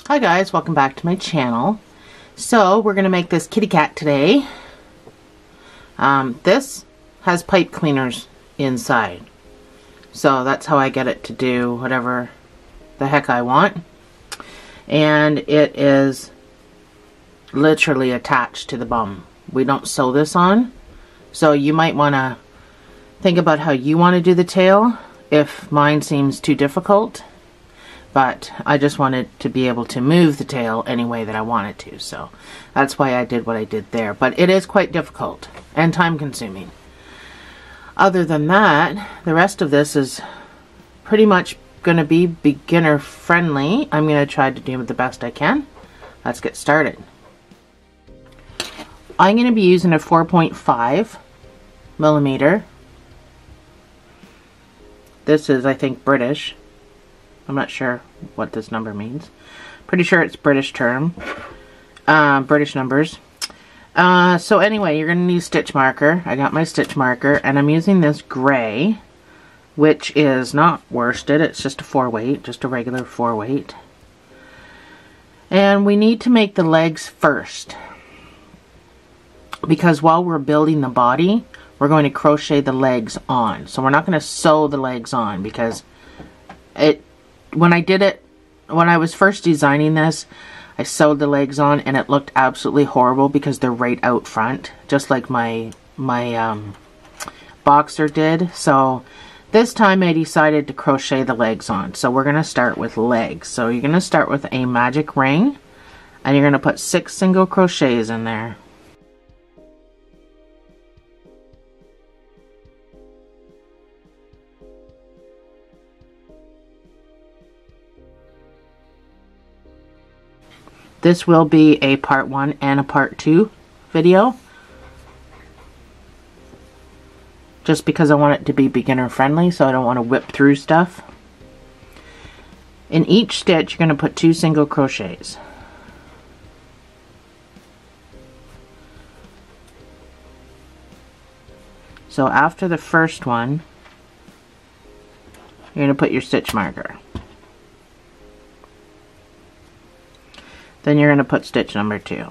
Hi guys, welcome back to my channel. So we're going to make this kitty cat today. This has pipe cleaners inside. So that's how I get it to do whatever the heck I want. And it is literally attached to the bum. We don't sew this on. So you might want to think about how you want to do the tail if mine seems too difficult. But I just wanted to be able to move the tail any way that I wanted to. So that's why I did what I did there. But it is quite difficult and time consuming. Other than that, the rest of this is pretty much going to be beginner friendly. I'm going to try to do the best I can. Let's get started. I'm going to be using a 4.5 millimeter. This is, I think, British. I'm not sure what this number means. Pretty sure it's British term. British numbers. So anyway, you're going to need a stitch marker. I got my stitch marker, and I'm using this gray, which is not worsted. It's just a 4-weight, just a regular 4-weight. And we need to make the legs first, because while we're building the body, we're going to crochet the legs on. So we're not going to sew the legs on, because when I was first designing this, I sewed the legs on and it looked absolutely horrible because they're right out front, just like my boxer did. So this time I decided to crochet the legs on. So we're going to start with legs. So you're going to start with a magic ring and you're going to put 6 single crochets in there. This will be a part 1 and a part 2 video, just because I want it to be beginner friendly, so I don't want to whip through stuff. In each stitch you're going to put 2 single crochets. So after the first one, you're going to put your stitch marker. Then you're going to put stitch number 2.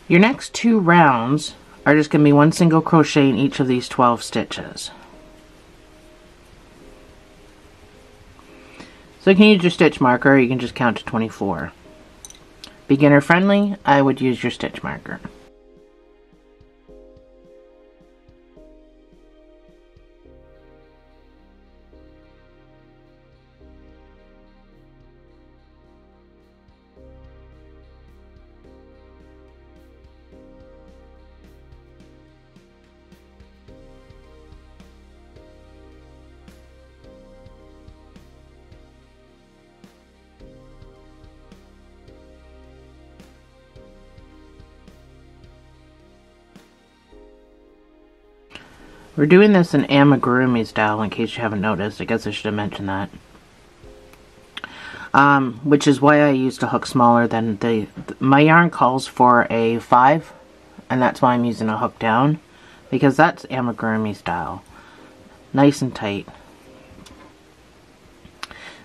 Your next 2 rounds are just going to be 1 single crochet in each of these 12 stitches. So you can use your stitch marker, or you can just count to 24. Beginner friendly, I would use your stitch marker. We're doing this in amigurumi style, in case you haven't noticed. I guess I should have mentioned that. Which is why I used a hook smaller than my yarn calls for a 5, and that's why I'm using a hook down, because that's amigurumi style. Nice and tight.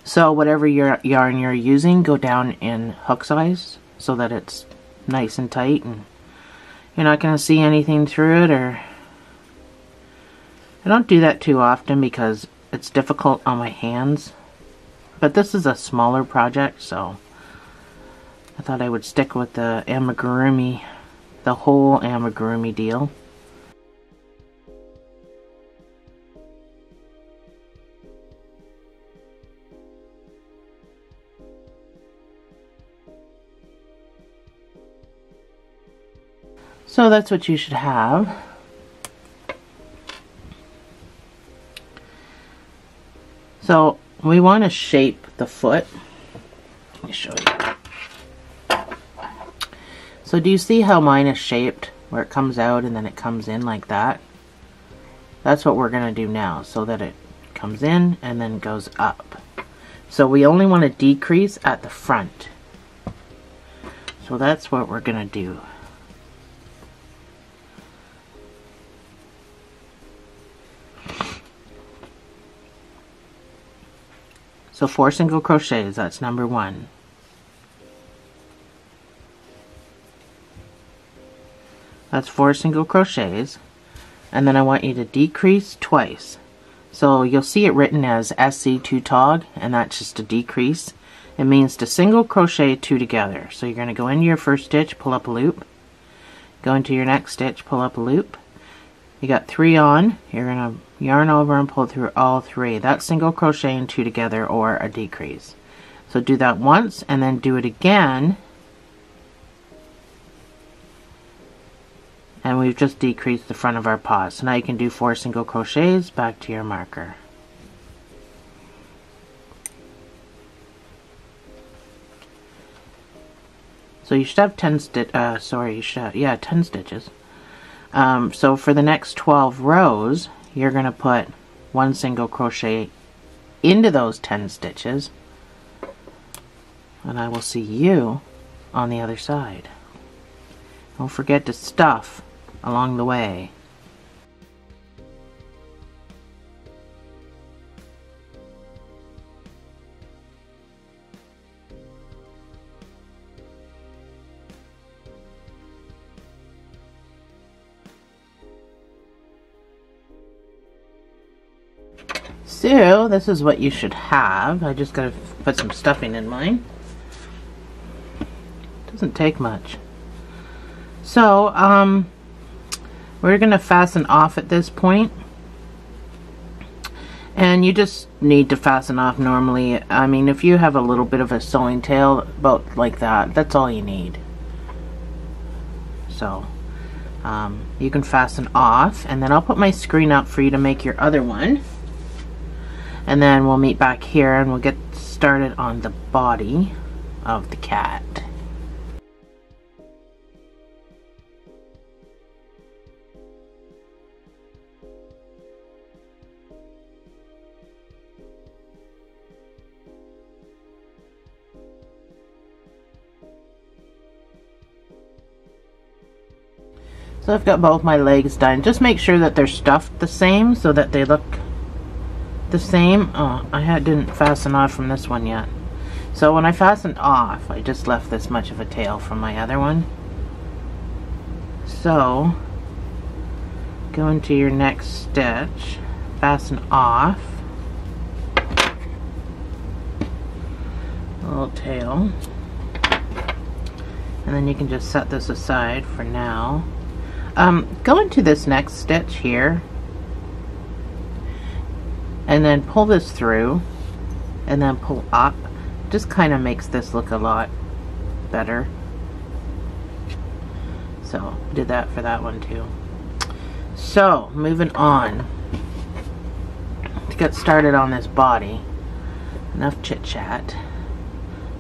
So whatever yarn you're using, go down in hook size so that it's nice and tight, and you're not going to see anything through it. Or I don't do that too often because it's difficult on my hands. But this is a smaller project, so I thought I would stick with the amigurumi, the whole amigurumi deal. So that's what you should have. we want to shape the foot. Let me show you. So do you see how mine is shaped, where it comes out and then it comes in like that? That's what we're going to do now, so that it comes in and then goes up. So we only want to decrease at the front. So that's what we're going to do. So 4 single crochets, that's number 1. That's 4 single crochets, and then I want you to decrease twice. So you'll see it written as SC2 tog, and that's just a decrease. It means to single crochet 2 together. So you're going to go into your first stitch, pull up a loop, go into your next stitch, pull up a loop. You got 3 on, you're going to yarn over and pull through all 3. That's single crochet and 2 together, or a decrease. So do that once and then do it again, and we've just decreased the front of our paws. So now you can do 4 single crochets back to your marker. So you should have 10 stitches. So for the next 12 rows, you're going to put 1 single crochet into those 10 stitches, and I will see you on the other side. Don't forget to stuff along the way. So this is what you should have. I just gotta put some stuffing in mine. Doesn't take much. So we're gonna fasten off at this point, and you just need to fasten off normally. I mean, if you have a little bit of a sewing tail about like that, that's all you need. So you can fasten off, and then I'll put my screen up for you to make your other one. And then we'll meet back here and we'll get started on the body of the cat. So I've got both my legs done. Just make sure that they're stuffed the same so that they look the same. Oh, I didn't fasten off from this one yet. So when I fastened off, I just left this much of a tail from my other one. So go into your next stitch, fasten off a little tail, and then you can just set this aside for now. Go into this next stitch here and then pull this through and then pull up. Just kind of makes this look a lot better. So did that for that one too. So moving on to get started on this body. Enough chit chat,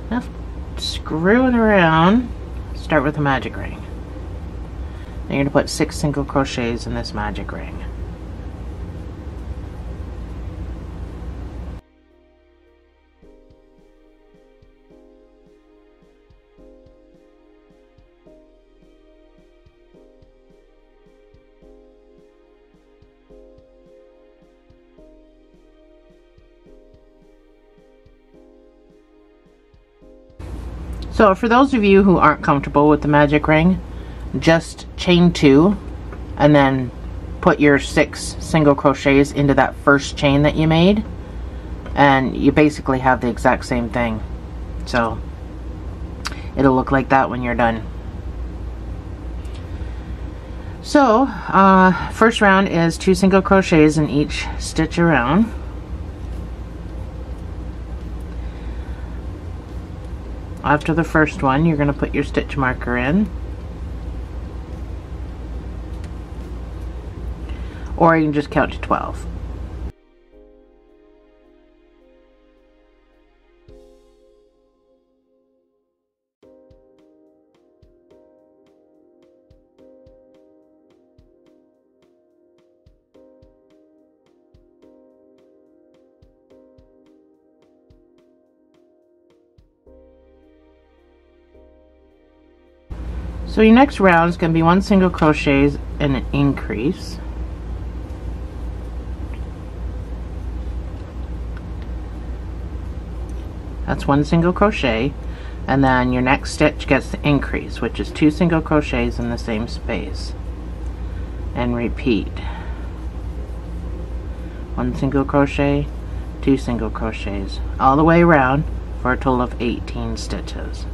enough screwing around. Start with a magic ring. Then you're going to put 6 single crochets in this magic ring. So for those of you who aren't comfortable with the magic ring, just chain 2 and then put your 6 single crochets into that first chain that you made, and you basically have the exact same thing. So it'll look like that when you're done. So first round is 2 single crochets in each stitch around. After the first one, you're going to put your stitch marker in, or you can just count to 12. So your next round is going to be 1 single crochet and an increase. That's 1 single crochet, and then your next stitch gets the increase, which is 2 single crochets in the same space, and repeat. 1 single crochet, 2 single crochets, all the way around for a total of 18 stitches.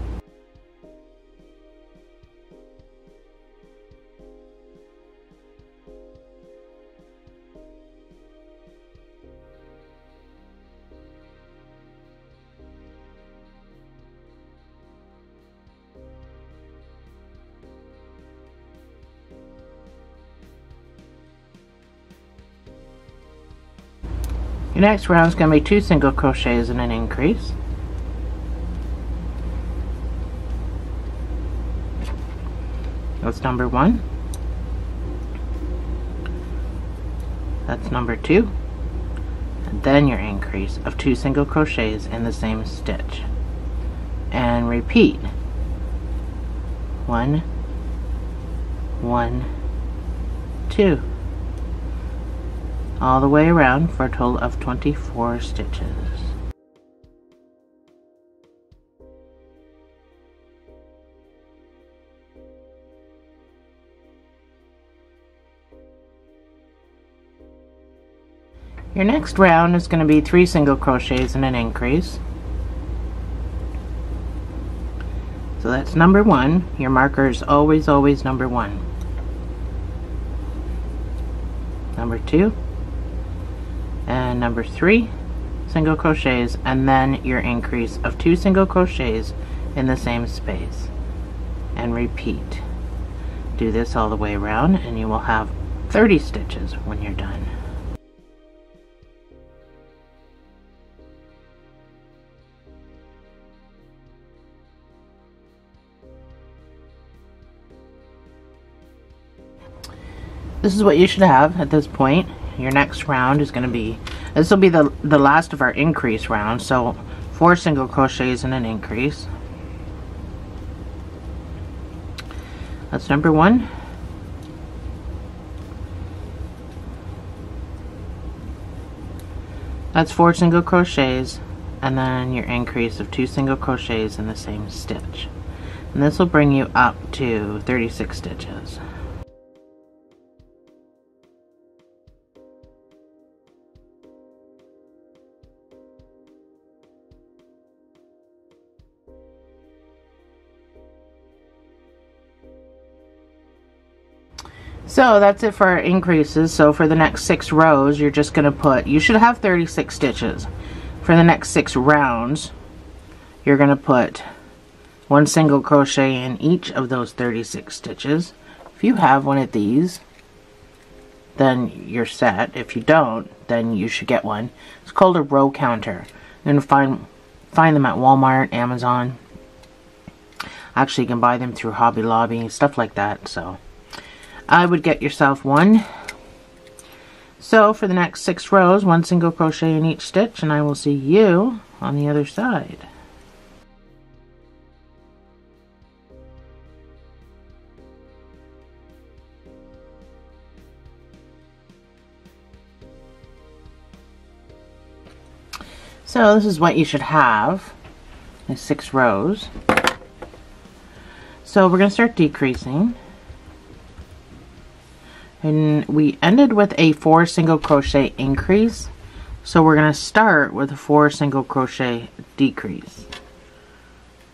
Your next round is going to be 2 single crochets and an increase. That's number 1. That's number 2. And then your increase of 2 single crochets in the same stitch. And repeat. 1, 1, 2. All the way around for a total of 24 stitches. Your next round is going to be 3 single crochets and an increase. So that's number 1. Your marker is always number 1. Number 2. And number 3 single crochets, and then your increase of 2 single crochets in the same space, and repeat. Do this all the way around and you will have 30 stitches when you're done. This is what you should have at this point. Your next round is going to be, this will be the last of our increase round, so 4 single crochets and an increase. That's number 1. That's 4 single crochets, and then your increase of 2 single crochets in the same stitch. And this will bring you up to 36 stitches. So that's it for our increases. So for the next 6 rows, you're just going to put, you should have 36 stitches. For the next 6 rounds, you're going to put 1 single crochet in each of those 36 stitches. If you have one of these, then you're set. If you don't, then you should get one. It's called a row counter. You're going to find them at Walmart, Amazon. Actually, you can buy them through Hobby Lobby, stuff like that. So I would get yourself one. So for the next 6 rows, 1 single crochet in each stitch, and I will see you on the other side. So this is what you should have, the 6 rows. So we're going to start decreasing. And we ended with a 4 single crochet increase, so we're going to start with a 4 single crochet decrease.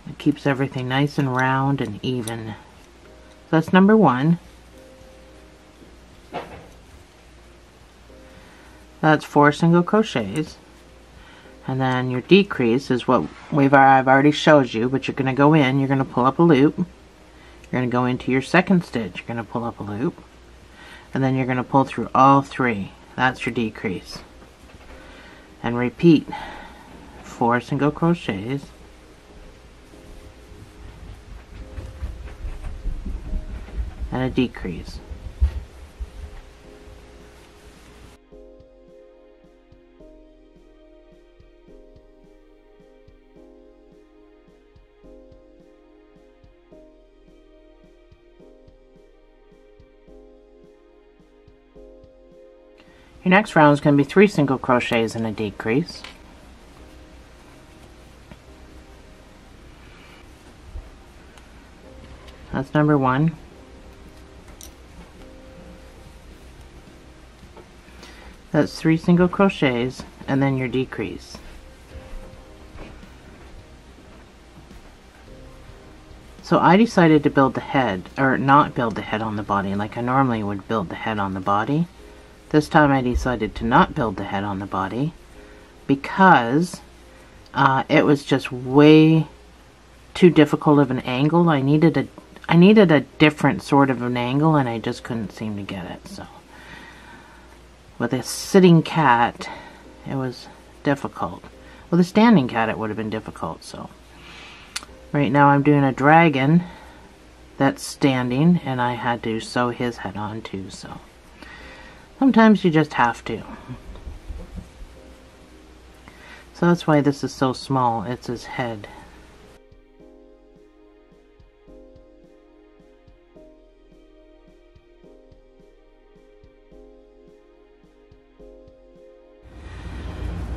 It keeps everything nice and round and even. So that's number 1. That's 4 single crochets, and then your decrease is what I've already showed you, but you're going to go in, you're going to pull up a loop, you're going to go into your second stitch, you're going to pull up a loop, and then you're going to pull through all 3. That's your decrease. And repeat 4 single crochets, and a decrease. Your next round is going to be 3 single crochets and a decrease. That's number 1. That's 3 single crochets and then your decrease. So I decided to build the head, or not build the head on the body like I normally would build the head on the body. This time I decided to not build the head on the body because it was just way too difficult of an angle. I needed a different sort of an angle and I just couldn't seem to get it. So with a sitting cat it was difficult. With a standing cat it would have been difficult. So right now I'm doing a dragon that's standing and I had to sew his head on too. So sometimes you just have to. So that's why this is so small. It's his head.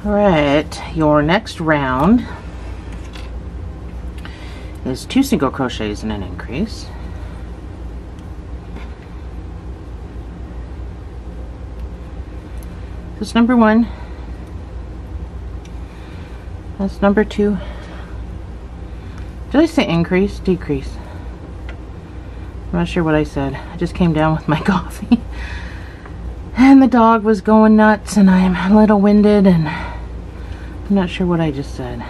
Alright, your next round is 2 single crochets and an increase. That's number 1. That's number 2. Did I say increase? Decrease. I'm not sure what I said. I just came down with my coffee. And the dog was going nuts and I'm a little winded and I'm not sure what I just said.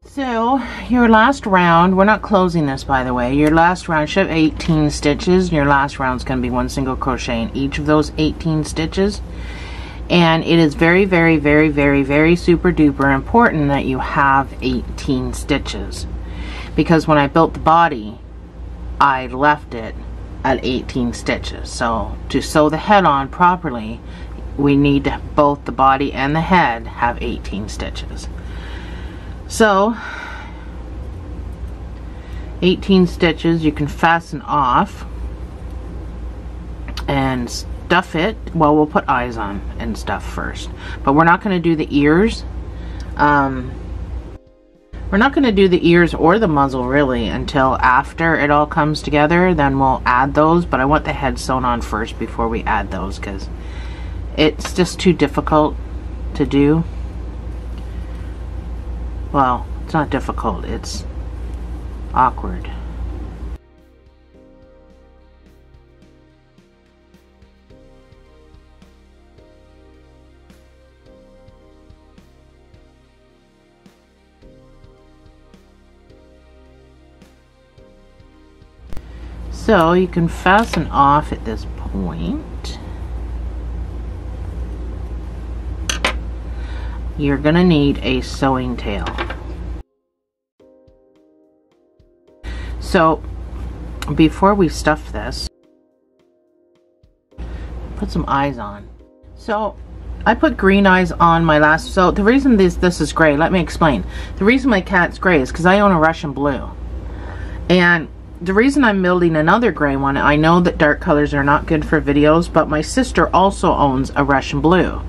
So your last round, we're not closing this by the way, your last round should have 18 stitches. Your last round is going to be 1 single crochet in each of those 18 stitches. And it is very, very, very, very, very super duper important that you have 18 stitches. Because when I built the body, I left it at 18 stitches. So to sew the head on properly, we need to both the body and the head have 18 stitches. So 18 stitches, you can fasten off and stuff it. Well, we'll put eyes on and stuff first, but we're not going to do the ears. We're not going to do the ears or the muzzle really until after it all comes together. Then we'll add those, but I want the head sewn on first before we add those because it's just too difficult to do. Well, it's not difficult, it's awkward. So you can fasten off at this point. You're going to need a sewing tail. So before we stuff this, put some eyes on. So I put green eyes on my last, so the reason this is gray, let me explain. The reason my cat's gray is because I own a Russian blue. And the reason I'm building another gray one, I know that dark colors are not good for videos, but my sister also owns a Russian blue.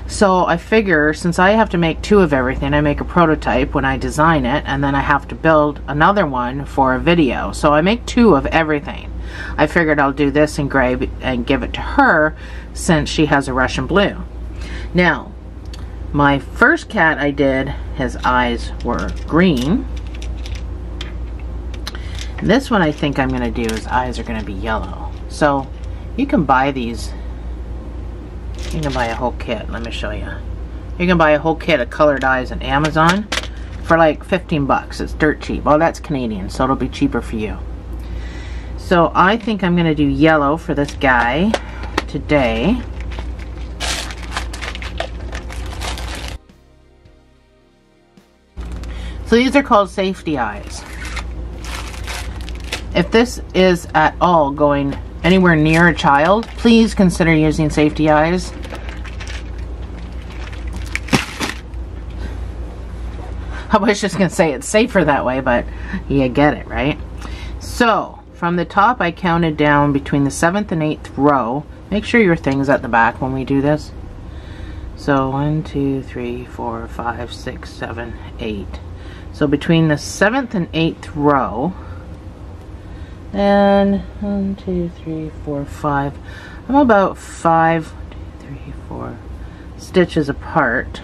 So I figure since I have to make 2 of everything, I make a prototype when I design it, and then I have to build another one for a video. So I make 2 of everything. I figured I'll do this in gray and give it to her since she has a Russian blue. Now, my first cat I did, his eyes were green. And this one I think I'm going to do, his eyes are going to be yellow. So you can buy these. You can buy a whole kit. Let me show you. You can buy a whole kit of colored eyes on Amazon for like 15 bucks. It's dirt cheap. Well, that's Canadian, so it'll be cheaper for you. So I think I'm going to do yellow for this guy today. So these are called safety eyes. If this is at all going anywhere near a child, please consider using safety eyes. I was just going to say it's safer that way, but you get it, right? So, from the top I counted down between the 7th and 8th row. Make sure your thing's at the back when we do this. So 1, 2, 3, 4, 5, 6, 7, 8. So between the 7th and 8th row, and 1, 2, 3, 4, 5, I'm about 5, 2, 3, 4 stitches apart.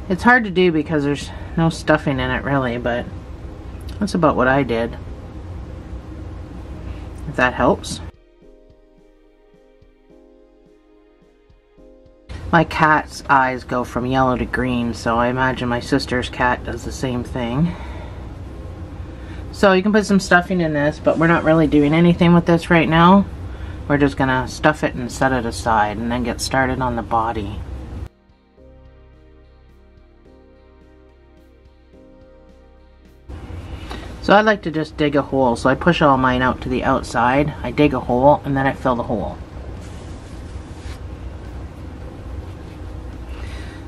It's hard to do because there's no stuffing in it really, but that's about what I did, if that helps. My cat's eyes go from yellow to green, so I imagine my sister's cat does the same thing. So you can put some stuffing in this, but we're not really doing anything with this right now. We're just gonna stuff it and set it aside and then get started on the body. So I like to just dig a hole, so I push all mine out to the outside. I dig a hole and then I fill the hole.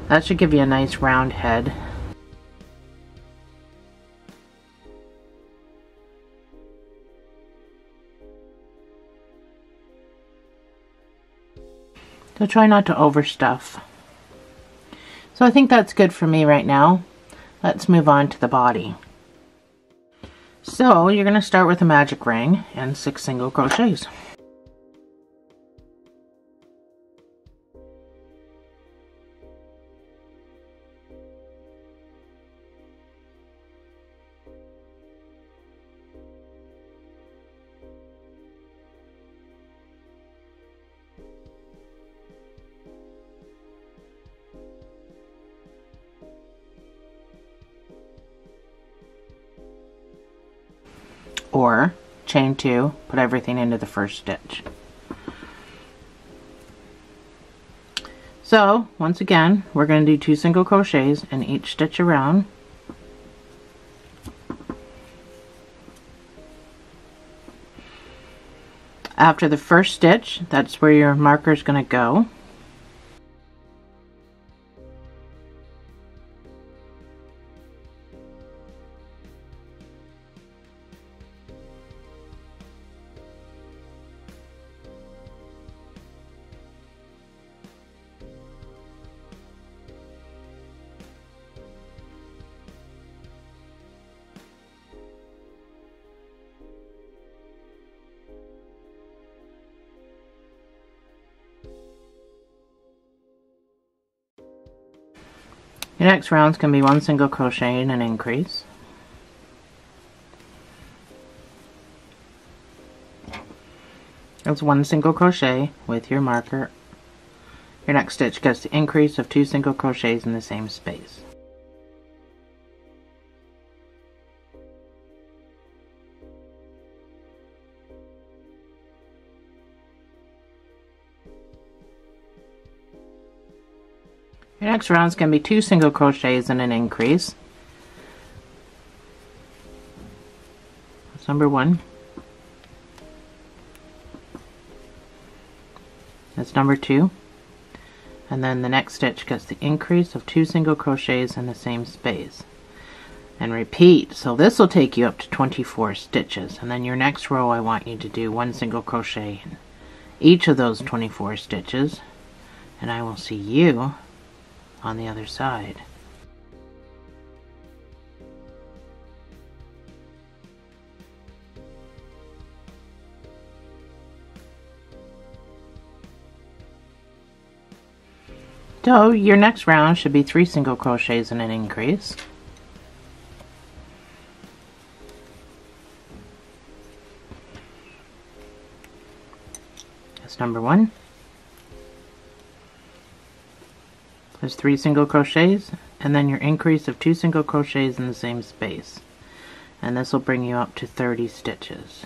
That should give you a nice round head. So try not to overstuff. So I think that's good for me right now. Let's move on to the body. So you're going to start with a magic ring and 6 single crochets. Or chain 2, put everything into the first stitch. So once again, we're going to do 2 single crochets in each stitch around. After the first stitch, that's where your marker is going to go. Your next round's going to be 1 single crochet and an increase. That's 1 single crochet with your marker. Your next stitch gets the increase of 2 single crochets in the same space. Your next round is going to be 2 single crochets and an increase. That's number 1. That's number 2. And then the next stitch gets the increase of 2 single crochets in the same space. And repeat. So this will take you up to 24 stitches. And then your next row I want you to do 1 single crochet in each of those 24 stitches. And I will see you on the other side. So your next round should be 3 single crochets and an increase. That's number 1. There's 3 single crochets and then your increase of 2 single crochets in the same space, and this will bring you up to 30 stitches.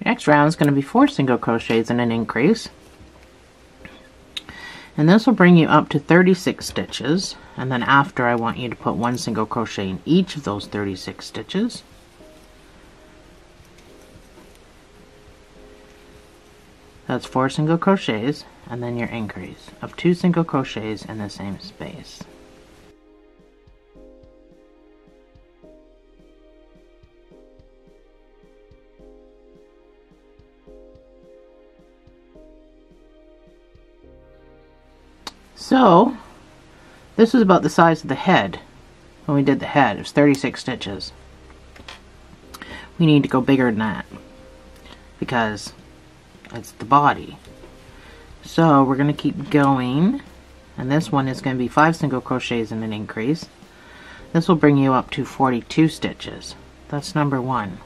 Next round is going to be 4 single crochets and an increase. And this will bring you up to 36 stitches. And then after, I want you to put 1 single crochet in each of those 36 stitches. That's 4 single crochets, and then your increase of 2 single crochets in the same space. So, this is about the size of the head. When we did the head, it was 36 stitches. We need to go bigger than that because it's the body. So we're going to keep going, and this one is going to be 5 single crochets and an increase. This will bring you up to 42 stitches. That's number 1.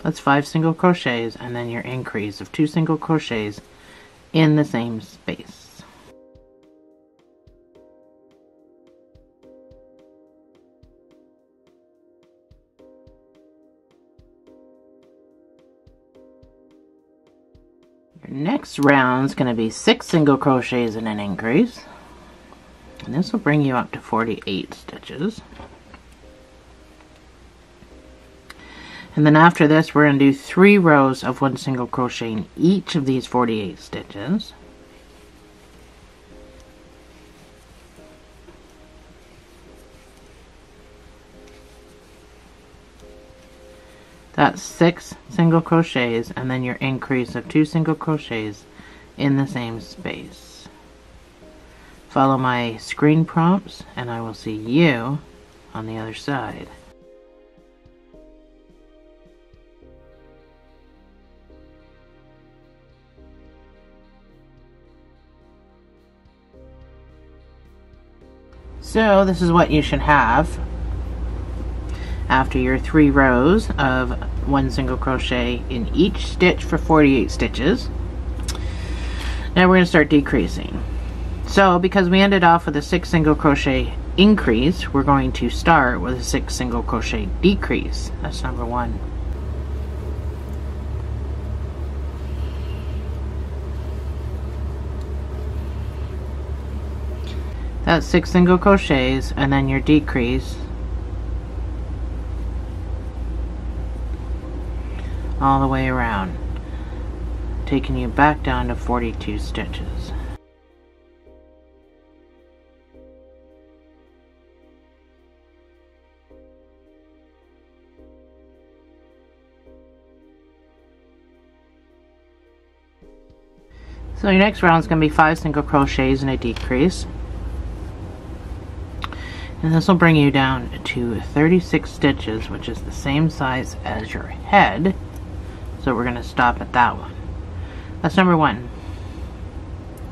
That's 5 single crochets and then your increase of 2 single crochets in the same space. Your next round is going to be 6 single crochets and an increase, and this will bring you up to 48 stitches. And then after this, we're going to do 3 rows of 1 single crochet in each of these 48 stitches. That's 6 single crochets and then your increase of 2 single crochets in the same space. Follow my screen prompts and I will see you on the other side. So this is what you should have after your 3 rows of 1 single crochet in each stitch for 48 stitches. Now we're going to start decreasing. So because we ended off with a 6 single crochet increase, we're going to start with a 6 single crochet decrease. That's number 1. That's 6 single crochets and then your decrease all the way around, taking you back down to 42 stitches. So your next round is going to be 5 single crochets and a decrease. And this will bring you down to 36 stitches, which is the same size as your head. So we're going to stop at that one. That's number 1.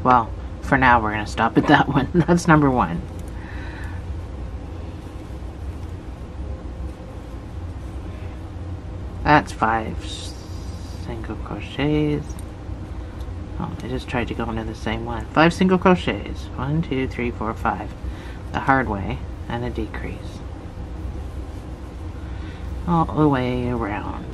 Well, for now we're going to stop at that one. That's number 1. That's 5 single crochets. Oh, I just tried to go into the same one. 5 single crochets. 1, 2, 3, 4, 5. The hard way. And a decrease all the way around.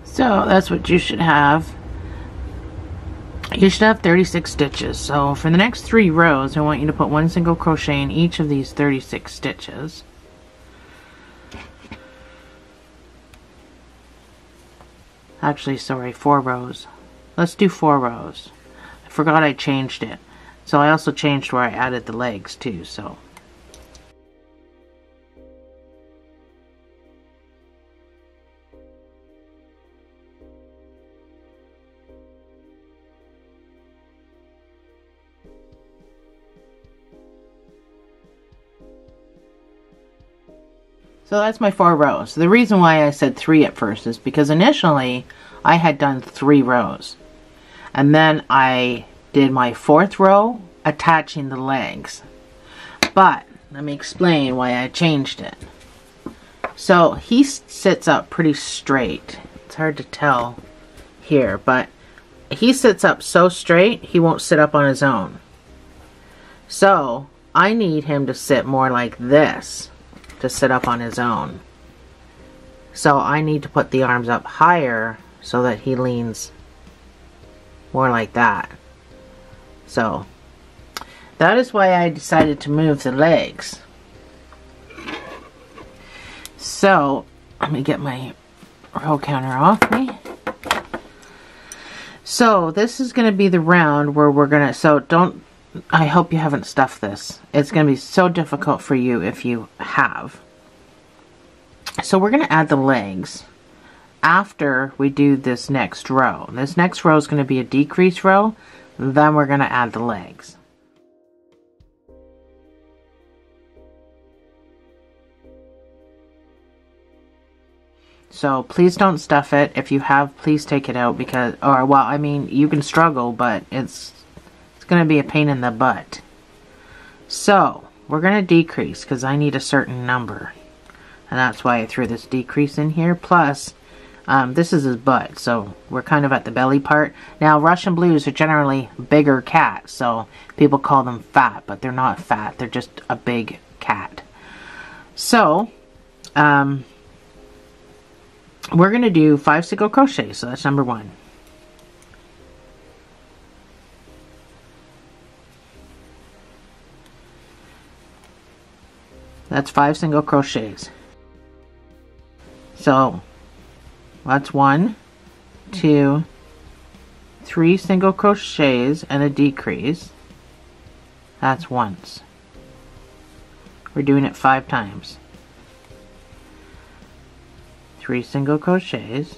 So that's what you should have. You should have 36 stitches. So for the next 3 rows, I want you to put 1 single crochet in each of these 36 stitches. Actually, sorry, 4 rows. Let's do 4 rows. I forgot I changed it. So I also changed where I added the legs too, so. So that's my 4 rows. The reason why I said 3 at first is because initially I had done 3 rows. And then I did my 4th row attaching the legs. But let me explain why I changed it. So he sits up pretty straight. It's hard to tell here, but he sits up so straight he won't sit up on his own. So I need him to sit more like this to sit up on his own. So I need to put the arms up higher so that he leans more like that. So that is why I decided to move the legs. So let me get my row counter off me. So this is going to be the round where we're going to, so don't, I hope you haven't stuffed this. It's going to be so difficult for you if you have. So we're going to add the legs after we do this next row. This next row is going to be a decrease row. Then we're going to add the legs. So please don't stuff it. If you have, please take it out because, or well, I mean, you can struggle, but it's going to be a pain in the butt. So we're going to decrease because I need a certain number. And that's why I threw this decrease in here. Plus, this is his butt, so we're kind of at the belly part. Now, Russian blues are generally bigger cats, so people call them fat, but they're not fat. They're just a big cat. So, we're going to do 5 single crochets, so that's number 1. That's 5 single crochets. So that's 1, 2, 3 single crochets and a decrease. That's once. We're doing it 5 times. 3 single crochets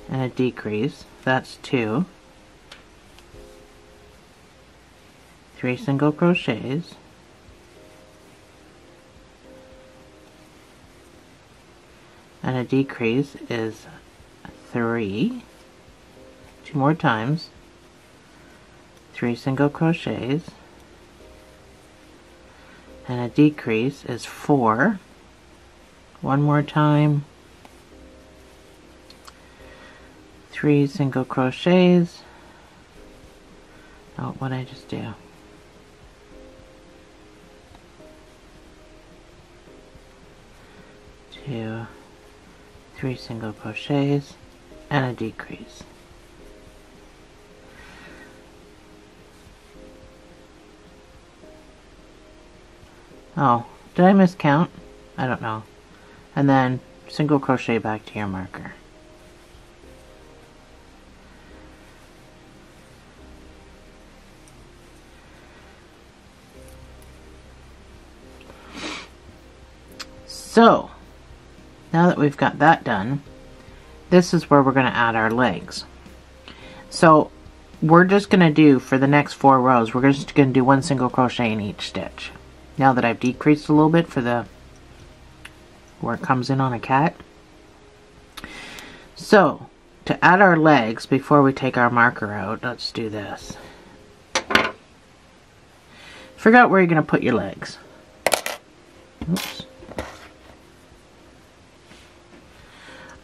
and a decrease. That's 2. 3 single crochets and a decrease is 3. 2 more times. 3 single crochets and a decrease is 4. 1 more time. 3 single crochets. Oh, what did I just do? 2, 3 single crochets and a decrease. Oh, did I miscount? I don't know. And then single crochet back to your marker. So, now that we've got that done, this is where we're going to add our legs. So, we're just going to do, for the next 4 rows, we're just going to do 1 single crochet in each stitch. Now that I've decreased a little bit for the where it comes in on a cat. So, to add our legs before we take our marker out, let's do this. Figure out where you're going to put your legs. Oops.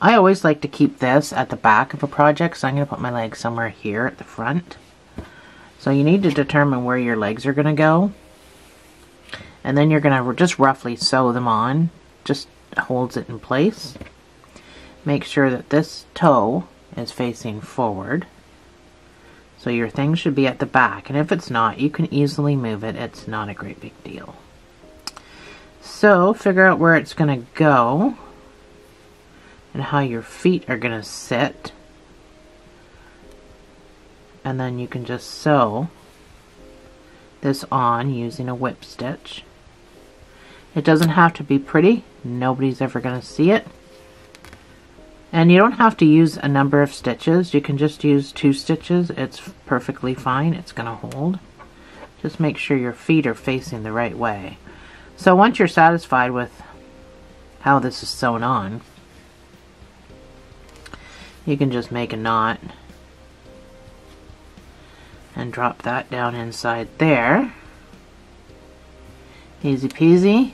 I always like to keep this at the back of a project, so I'm going to put my legs somewhere here at the front. So you need to determine where your legs are going to go. And then you're going to just roughly sew them on. Just holds it in place. Make sure that this toe is facing forward. So your thing should be at the back. And if it's not, you can easily move it. It's not a great big deal. So figure out where it's going to go. And how your feet are going to sit. And then you can just sew this on using a whip stitch. It doesn't have to be pretty. Nobody's ever going to see it. And you don't have to use a number of stitches. You can just use 2 stitches. It's perfectly fine. It's going to hold. Just make sure your feet are facing the right way. So once you're satisfied with how this is sewn on, you can just make a knot and drop that down inside there. Easy peasy.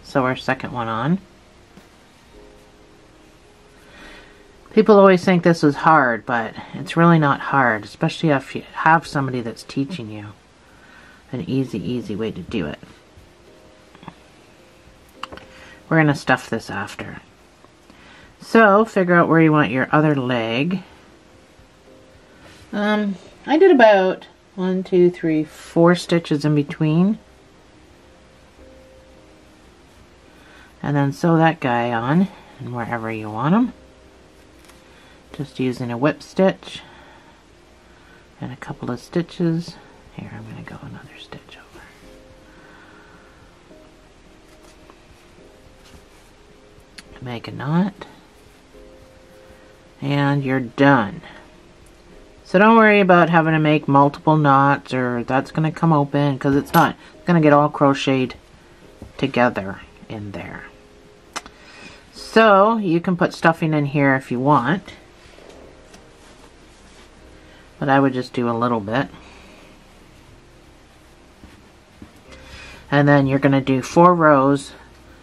sew our second one on. People always think this is hard, but it's really not hard, especially if you have somebody that's teaching you an easy way to do it. We're going to stuff this after. So, figure out where you want your other leg. I did about 1, 2, 3, 4 stitches in between. And then sew that guy on, and wherever you want him. Just using a whip stitch and a couple of stitches. Here, I'm going to go another stitch over. Make a knot. And you're done. So don't worry about having to make multiple knots or that's going to come open, because it's not. It's going to get all crocheted together in there. So you can put stuffing in here if you want. But I would just do a little bit. And then you're going to do 4 rows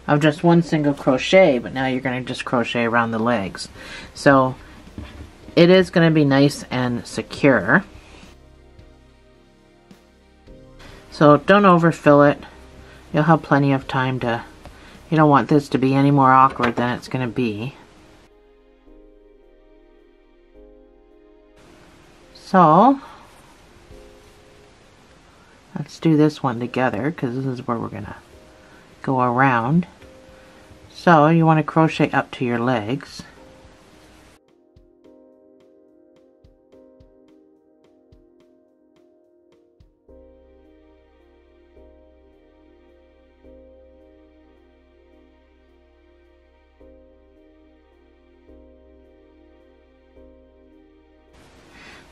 of just one single crochet, but now you're going to just crochet around the legs. So it is going to be nice and secure. So don't overfill it. You'll have plenty of time to, you don't want this to be any more awkward than it's going to be. So let's do this one together, because this is where we're going to go around. So you want to crochet up to your legs.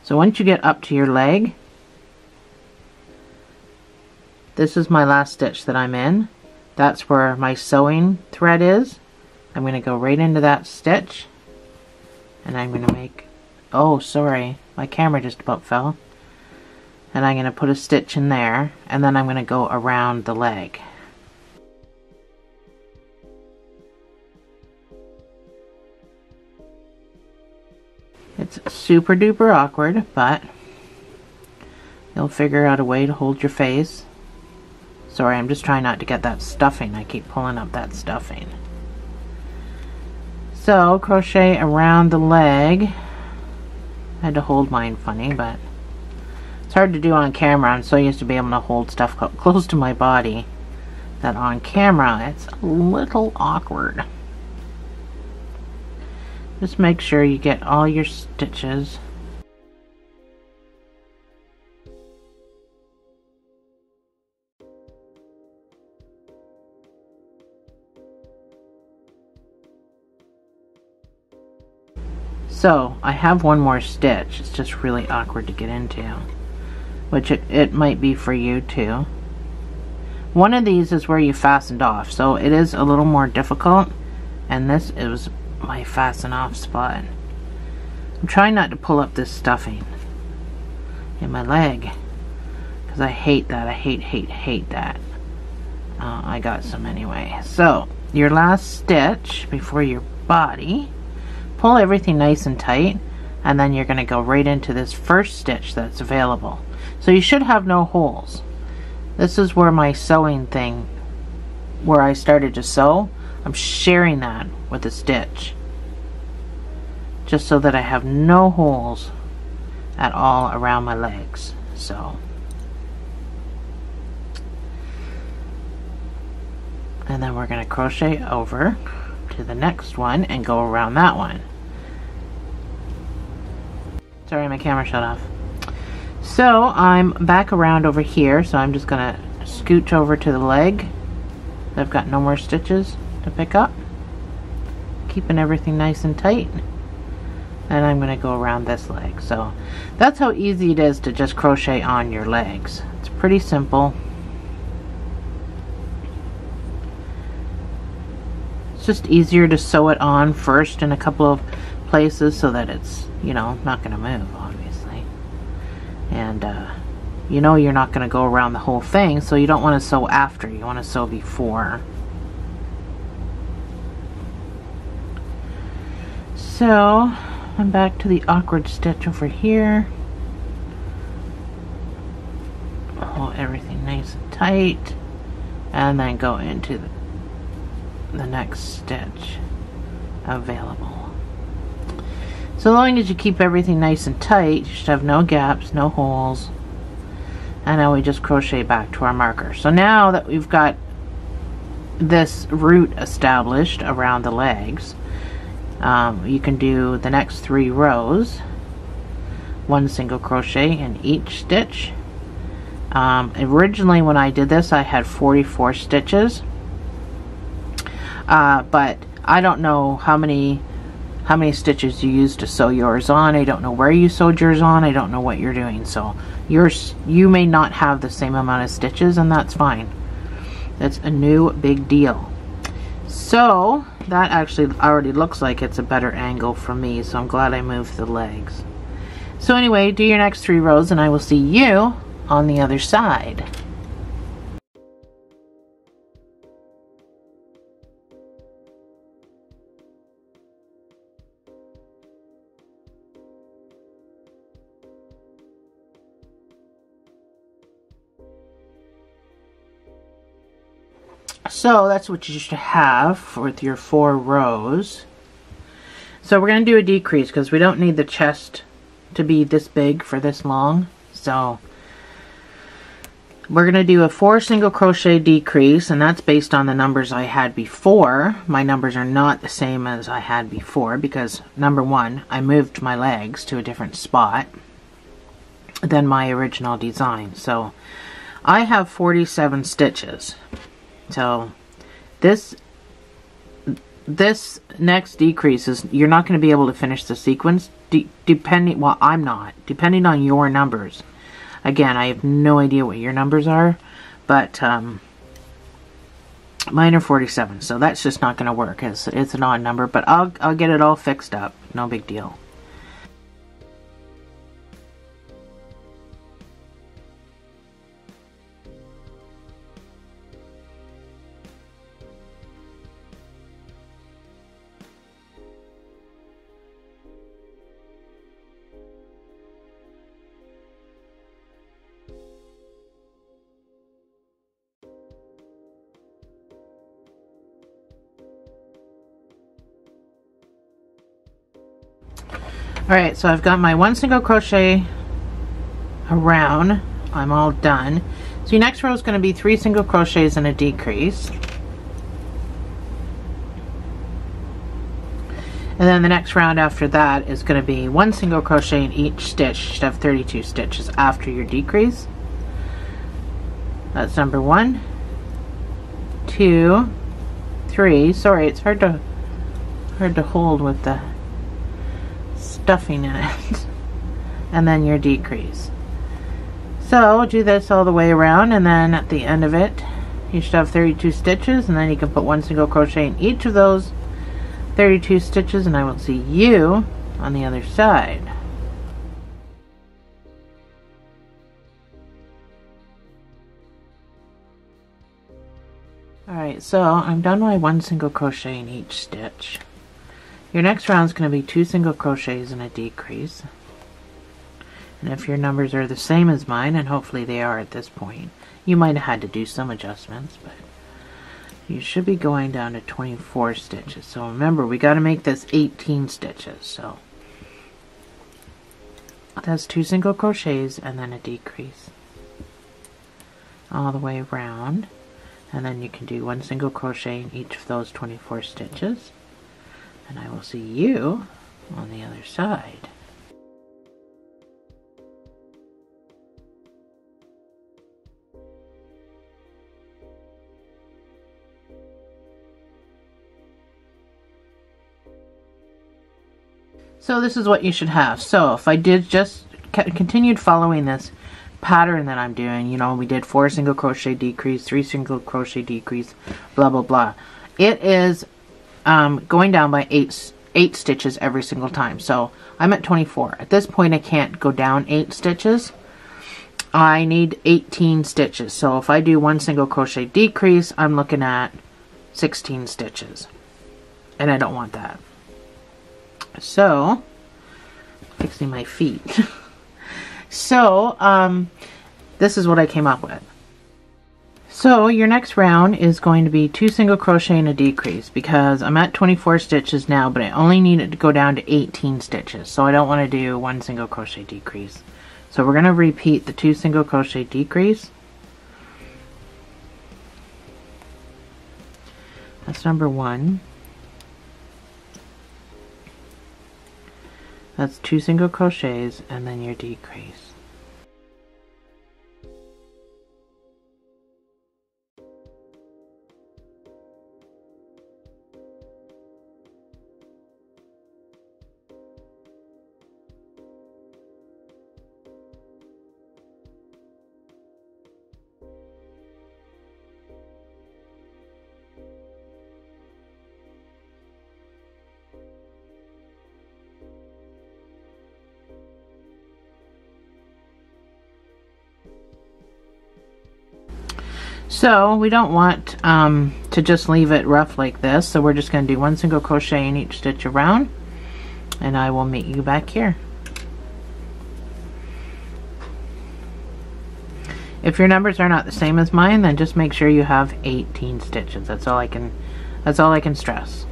So once you get up to your leg, this is my last stitch that I'm in. That's where my sewing thread is. I'm going to go right into that stitch. And I'm going to make, oh sorry, my camera just about fell. And I'm going to put a stitch in there, and then I'm going to go around the leg. It's super duper awkward, but you'll figure out a way to hold your face. Sorry, I'm just trying not to get that stuffing. I keep pulling up that stuffing. So, crochet around the leg. I had to hold mine funny, but it's hard to do on camera. I'm so used to being able to hold stuff close to my body that on camera it's a little awkward. Just make sure you get all your stitches. So, I have one more stitch. It's just really awkward to get into, which it might be for you too. One of these is where you fastened off, so it is a little more difficult, and this is my fasten off spot. I'm trying not to pull up this stuffing in my leg, because I hate that. I hate that. I got some anyway. So your last stitch before your body, pull everything nice and tight, and then you're going to go right into this first stitch that's available. So you should have no holes. This is where my sewing thing, where I started to sew, I'm sharing that with a stitch, just so that I have no holes at all around my legs. So, and then we're going to crochet over to the next one and go around that one. Sorry, my camera shut off. So I'm back around over here, so I'm just going to scooch over to the leg. I've got no more stitches to pick up, keeping everything nice and tight, and I'm going to go around this leg. So that's how easy it is to just crochet on your legs. It's pretty simple. It's just easier to sew it on first in a couple of places so that it's, you know, not going to move, obviously. And you know you're not going to go around the whole thing, so you don't want to sew after. You want to sew before. So I'm back to the awkward stitch over here. Hold everything nice and tight, and then go into the next stitch available. So long as you keep everything nice and tight, you should have no gaps, no holes. And now we just crochet back to our marker. So now that we've got this root established around the legs, you can do the next 3 rows, 1 single crochet in each stitch. Originally when I did this I had 44 stitches, but I don't know how many stitches you used to sew yours on. I don't know where you sewed yours on. I don't know what you're doing, so you may not have the same amount of stitches, and that's fine. That's a new big deal. So that actually already looks like it's a better angle for me, so I'm glad I moved the legs. So anyway, do your next 3 rows and I will see you on the other side. So that's what you should have with your 4 rows. So we're going to do a decrease because we don't need the chest to be this big for this long. So we're going to do a 4 single crochet decrease, and that's based on the numbers I had before. My numbers are not the same as I had before because, number 1, I moved my legs to a different spot than my original design. So I have 47 stitches. So this next decrease is, you're not going to be able to finish the sequence depending, well, I'm not, depending on your numbers. Again, I have no idea what your numbers are, but mine are 47, so that's just not going to work. It's an odd number, but I'll get it all fixed up. No big deal. Alright, so I've got my 1 single crochet around. I'm all done. So your next row is going to be 3 single crochets and a decrease. And then the next round after that is going to be 1 single crochet in each stitch. You should have 32 stitches after your decrease. That's number 1, 2, 3. Sorry, it's hard to hold with the stuffing in it. And then your decrease. So do this all the way around, and then at the end of it you should have 32 stitches, and then you can put 1 single crochet in each of those 32 stitches, and I will see you on the other side. Alright, so I'm done my 1 single crochet in each stitch. Your next round is going to be 2 single crochets and a decrease. And if your numbers are the same as mine, and hopefully they are at this point, you might have had to do some adjustments, but you should be going down to 24 stitches. So remember, we got to make this 18 stitches. So that's 2 single crochets and then a decrease all the way around, and then you can do 1 single crochet in each of those 24 stitches, and I will see you on the other side. So this is what you should have. So if I did just continued following this pattern that I'm doing, you know, we did 4 single crochet decrease, 3 single crochet decrease, blah blah blah. It is going down by 8 stitches every single time. So I'm at 24. At this point I can't go down 8 stitches. I need 18 stitches. So if I do 1 single crochet decrease, I'm looking at 16 stitches. And I don't want that. So, fixing my feet. So, this is what I came up with. So your next round is going to be 2 single crochet and a decrease, because I'm at 24 stitches now, but I only need it to go down to 18 stitches. So I don't want to do 1 single crochet decrease. So we're going to repeat the 2 single crochet decrease. That's number 1. That's 2 single crochets and then your decrease. So we don't want to just leave it rough like this, so we're just going to do 1 single crochet in each stitch around, and I will meet you back here. If your numbers are not the same as mine, then just make sure you have 18 stitches. That's all I can stress.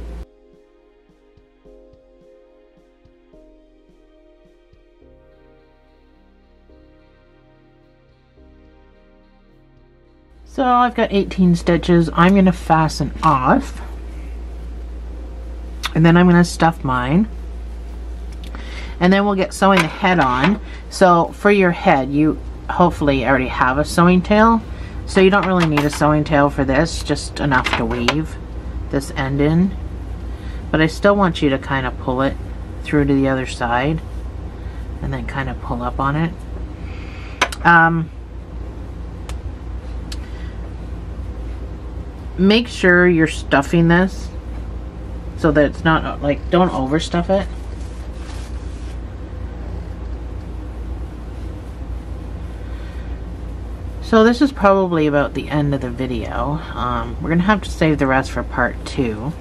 So I've got 18 stitches. I'm going to fasten off, and then I'm going to stuff mine, and then we'll get sewing the head on. So for your head, you hopefully already have a sewing tail, so you don't really need a sewing tail for this, just enough to weave this end in. But I still want you to kind of pull it through to the other side and then kind of pull up on it. Make sure you're stuffing this so that it's not like, don't overstuff it. So this is probably about the end of the video. We're gonna have to save the rest for part 2.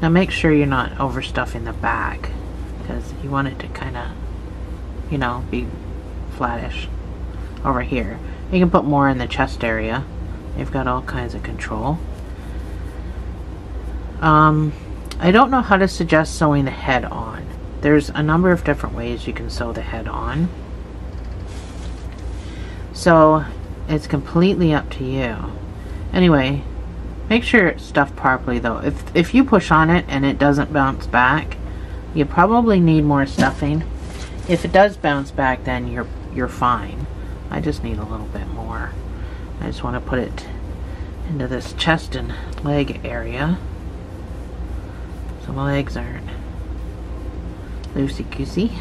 Now make sure you're not overstuffing the back, because you want it to kind of, you know, be flattish over here. You can put more in the chest area. You've got all kinds of control. I don't know how to suggest sewing the head on. There's a number of different ways you can sew the head on. So it's completely up to you. Anyway, make sure it's stuffed properly though. If you push on it and it doesn't bounce back, you probably need more stuffing. If it does bounce back, then you're fine. I just need a little bit more. I just want to put it into this chest and leg area so my legs aren't loosey-goosey.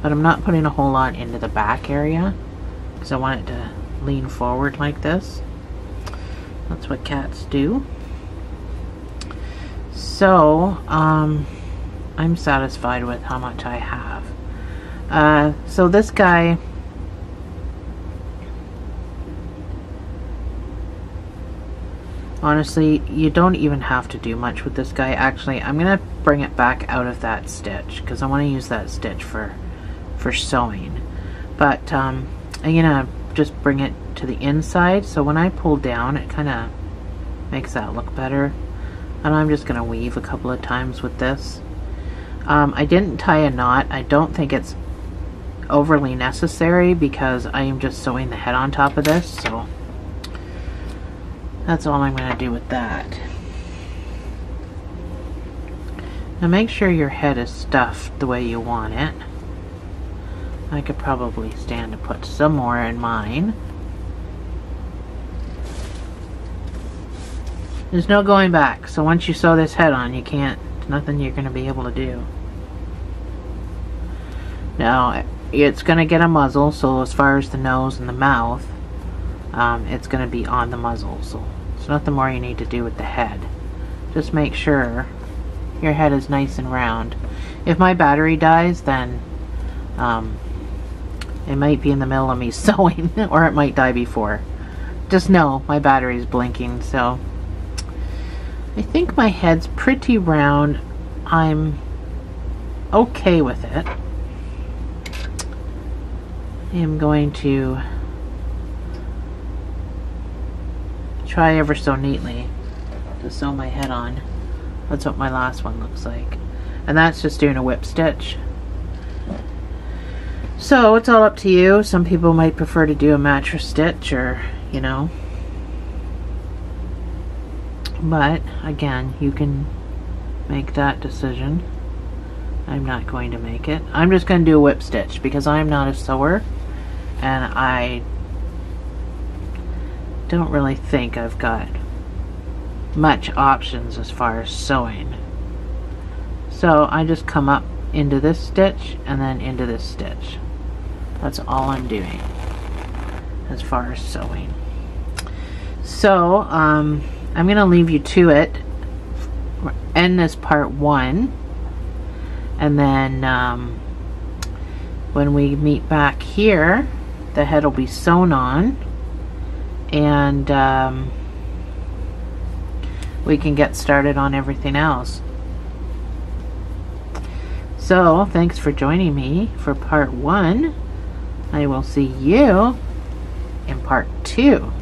But I'm not putting a whole lot into the back area because I want it to lean forward like this. That's what cats do. So I'm satisfied with how much I have. So this guy, honestly, you don't even have to do much with this guy. Actually, I'm gonna bring it back out of that stitch because I want to use that stitch for sewing. But I'm gonna just bring it to the inside, so when I pull down, it kind of makes that look better. And I'm just gonna weave a couple of times with this. I didn't tie a knot. I don't think it's overly necessary because I am just sewing the head on top of this, so that's all I'm going to do with that. Now make sure your head is stuffed the way you want it. I could probably stand to put some more in mine. There's no going back, so once you sew this head on, you can't, there's nothing you're going to be able to do. Now, it's going to get a muzzle, so as far as the nose and the mouth, it's going to be on the muzzle, so there's nothing more you need to do with the head. Just make sure your head is nice and round. If my battery dies, then it might be in the middle of me sewing, or it might die before. Just know my battery is blinking, so I think my head's pretty round. I'm okay with it. I am going to try ever so neatly to sew my head on. That's what my last one looks like. And that's just doing a whip stitch. So it's all up to you. Some people might prefer to do a mattress stitch, or, you know. But again, you can make that decision. I'm not going to make it. I'm just going to do a whip stitch because I'm not a sewer, and I don't really think I've got much options as far as sewing. So I just come up into this stitch and then into this stitch. That's all I'm doing as far as sewing. So I'm going to leave you to it. End this part 1, and then when we meet back here, the head will be sewn on, and we can get started on everything else. So thanks for joining me for part 1. I will see you in part 2.